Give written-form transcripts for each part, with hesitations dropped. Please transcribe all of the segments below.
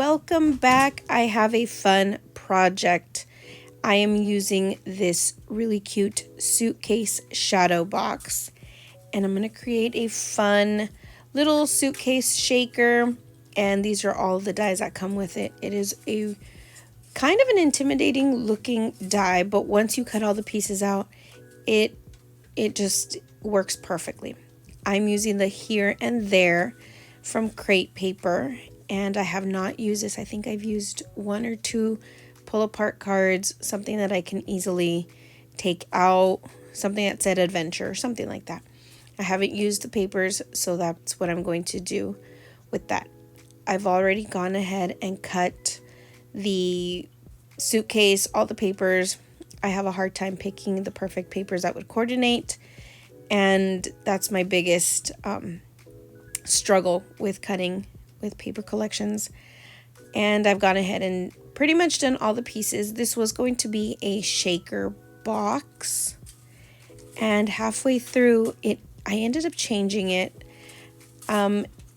welcome back. I have a fun project. I am using this really cute Suitcase Shadow Box, and I'm going to create a fun little suitcase shaker, and these are all the dies that come with it. It is a kind of an intimidating looking die, but once you cut all the pieces out, it just works perfectly. I'm using the here and there from crate paper, and I have not used this. I think I've used one or two pull apart cards, something that I can easily take out, something that said adventure, something like that. I haven't used the papers, so that's what I'm going to do with that. I've already gone ahead and cut the suitcase, all the papers. I have a hard time picking the perfect papers that would coordinate, and that's my biggest struggle with cutting with paper collections. And I've gone ahead and pretty much done all the pieces. This was going to be a shaker box, and halfway through it I ended up changing it.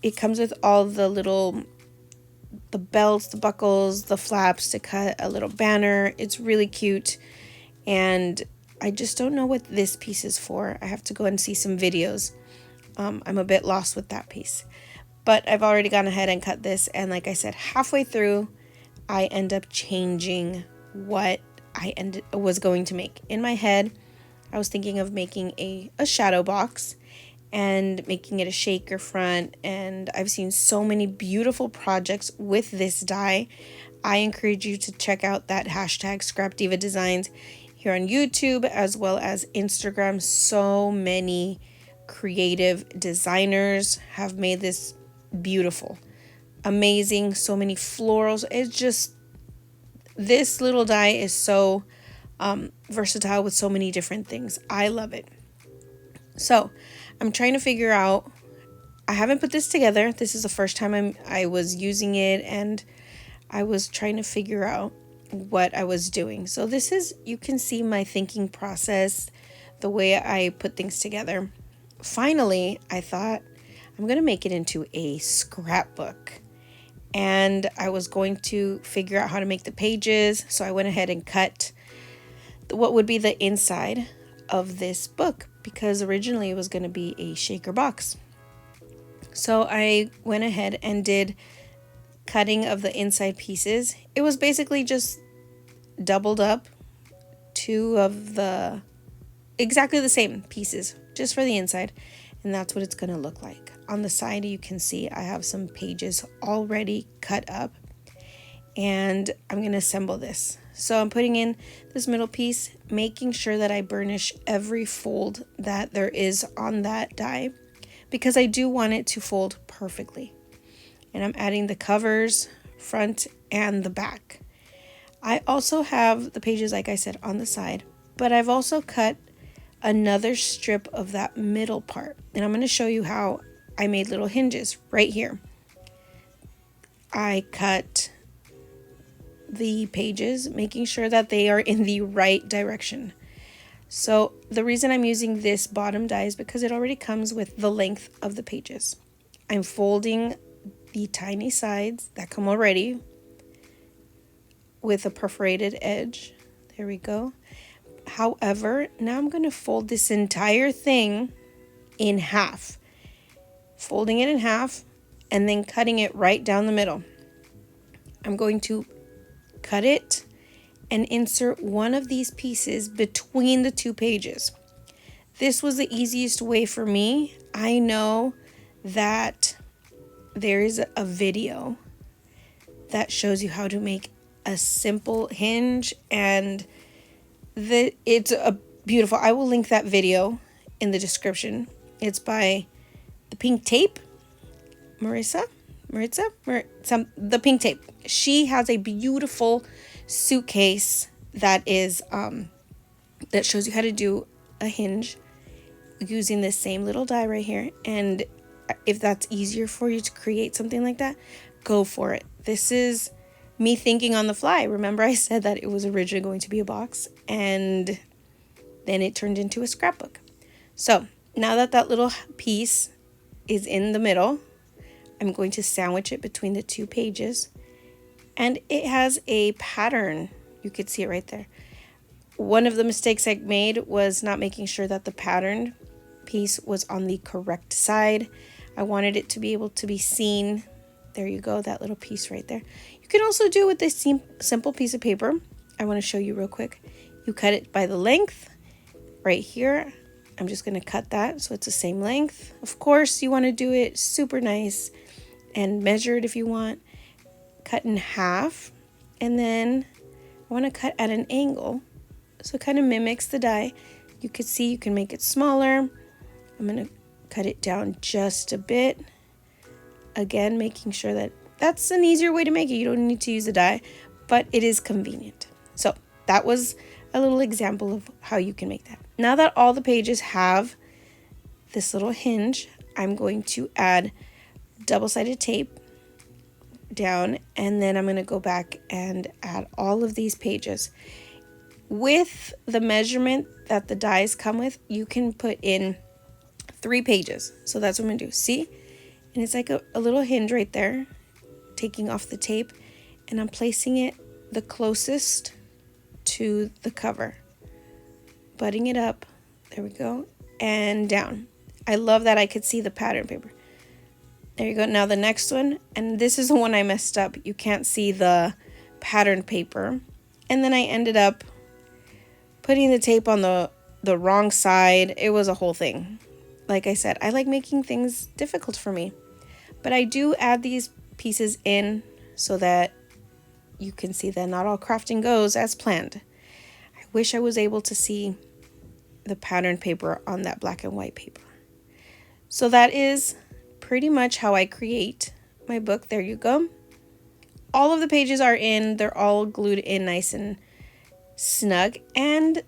It comes with all the belts, the buckles, the flaps to cut a little banner. It's really cute, and I just don't know what this piece is for. I have to go and see some videos. I'm a bit lost with that piece, but I've already gone ahead and cut this, and like I said, halfway through I end up changing what I was going to make. In my head, I was thinking of making a shadow box and making it a shaker front, and I've seen so many beautiful projects with this die. I encourage you to check out that hashtag ScrapDiva Designs here on YouTube as well as Instagram. So many creative designers have made this beautiful, amazing. So many florals. It's just, this little die is so versatile with so many different things. I love it. So I'm trying to figure out, I haven't put this together. This is the first time I was using it, and I was trying to figure out what I was doing. So this is, you can see my thinking process, the way I put things together. Finally, I thought I'm going to make it into a scrapbook, and I was going to figure out how to make the pages. So I went ahead and cut what would be the inside of this book, because originally it was going to be a shaker box. So I went ahead and did cutting of the inside pieces. It was basically just doubled up two of the exactly the same pieces just for the inside, and that's what it's going to look like. On the side, you can see I have some pages already cut up, and I'm going to assemble this. So I'm putting in this middle piece, making sure that I burnish every fold that there is on that die, because I do want it to fold perfectly. And I'm adding the covers, front and the back. I also have the pages, like I said, on the side, but I've also cut another strip of that middle part. And I'm going to show you how I made little hinges right here. I cut the pages, making sure that they are in the right direction. So the reason I'm using this bottom die is because it already comes with the length of the pages. I'm folding the tiny sides that come already with a perforated edge. There we go. However, now I'm going to fold this entire thing in half. Folding it in half and then cutting it right down the middle. I'm going to cut it and insert one of these pieces between the two pages. This was the easiest way for me. I know that there is a video that shows you how to make a simple hinge, and it's a beautiful. I will link that video in the description. It's by the Pink Tape, Marissa, the Pink Tape. She has a beautiful suitcase that is that shows you how to do a hinge using this same little die right here. And if that's easier for you to create something like that, go for it. This is me thinking on the fly. Remember, I said that it was originally going to be a box, and then it turned into a scrapbook. So now that little piece is in the middle, I'm going to sandwich it between the two pages, And it has a pattern. You could see it right there. One of the mistakes I made was not making sure that the pattern piece was on the correct side. I wanted it to be able to be seen. There you go, that little piece right there. You can also do it with this simple piece of paper. I want to show you real quick. You cut it by the length right here. I'm just going to cut that so it's the same length. Of course, you want to do it super nice and measure it if you want. Cut in half, and then I want to cut at an angle so it kind of mimics the die. You could see you can make it smaller. I'm going to cut it down just a bit. Again, making sure that that's an easier way to make it. You don't need to use a die, but it is convenient. So that was a little example of how you can make that. Now that all the pages have this little hinge, I'm going to add double-sided tape down, and then I'm going to go back and add all of these pages. With the measurement that the dies come with, you can put in 3 pages. So that's what I'm going to do. See? And it's like a little hinge right there, taking off the tape, and I'm placing it the closest to the cover. Butting it up. There we go. And down. I love that I could see the pattern paper. There you go. Now the next one, and this is the one I messed up. You can't see the pattern paper. And then I ended up putting the tape on the wrong side. It was a whole thing. Like I said, I like making things difficult for me. But I do add these pieces in so that you can see that not all crafting goes as planned. I wish I was able to see the pattern paper on that black and white paper. So that is pretty much how I create my book. There you go. All of the pages are in. They're all glued in nice and snug. And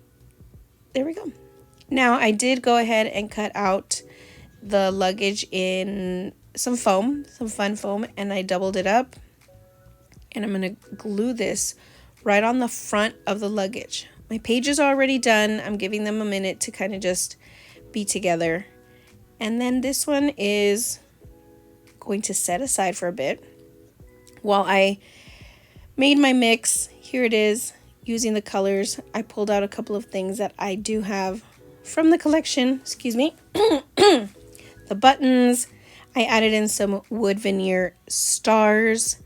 there we go. Now I did go ahead and cut out the luggage in some foam, some fun foam, and I doubled it up. And I'm going to glue this right on the front of the luggage. My pages are already done. I'm giving them a minute to kind of just be together. And then this one is going to set aside for a bit while I made my mix. Here it is, using the colors. I pulled out a couple of things that I do have from the collection. Excuse me. The buttons. I added in some wood veneer stars.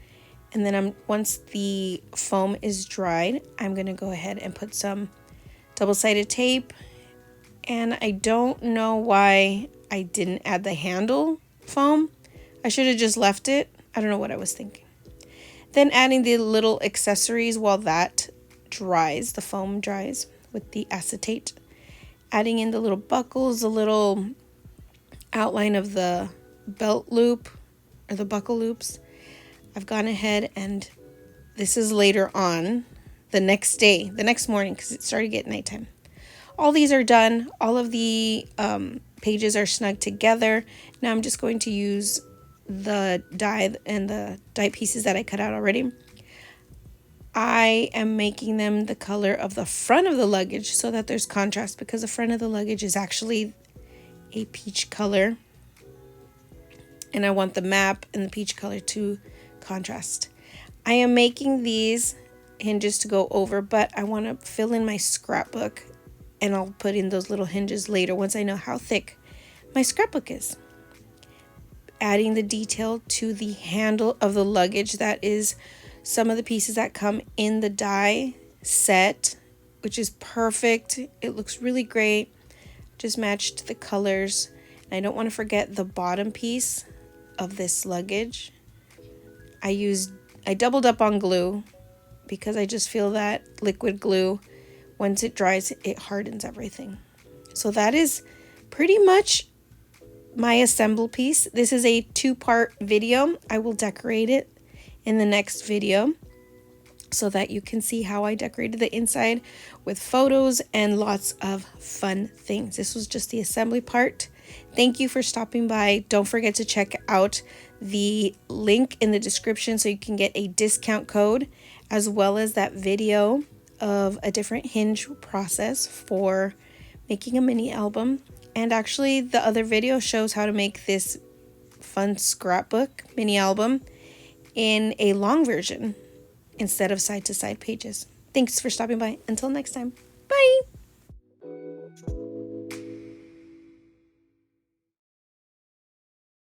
And then once the foam is dried, I'm going to go ahead and put some double-sided tape. And I don't know why I didn't add the handle foam. I should have just left it. I don't know what I was thinking. Then adding the little accessories while that dries, the foam dries with the acetate. Adding in the little buckles, the little outline of the belt loop or the buckle loops. I've gone ahead, and this is later on, the next day, the next morning, because it started getting nighttime. All these are done. All of the pages are snug together. Now I'm just going to use the die and the die pieces that I cut out already. I am making them the color of the front of the luggage so that there's contrast, because the front of the luggage is actually a peach color. And I want the map and the peach color to contrast. I am making these hinges to go over, but I want to fill in my scrapbook, and I'll put in those little hinges later once I know how thick my scrapbook is. Adding the detail to the handle of the luggage. That is some of the pieces that come in the die set, which is perfect. It looks really great. Just matched the colors. And I don't want to forget the bottom piece of this luggage. I doubled up on glue because I just feel that liquid glue, once it dries, it hardens everything. So that is pretty much my assemble piece. This is a 2-part video. I will decorate it in the next video so that you can see how I decorated the inside with photos and lots of fun things. This was just the assembly part. Thank you for stopping by. Don't forget to check out the link in the description so you can get a discount code, as well as that video of a different hinge process for making a mini album. And actually the other video shows how to make this fun scrapbook mini album in a long version. instead of side-to-side pages. Thanks for stopping by. Until next time. Bye!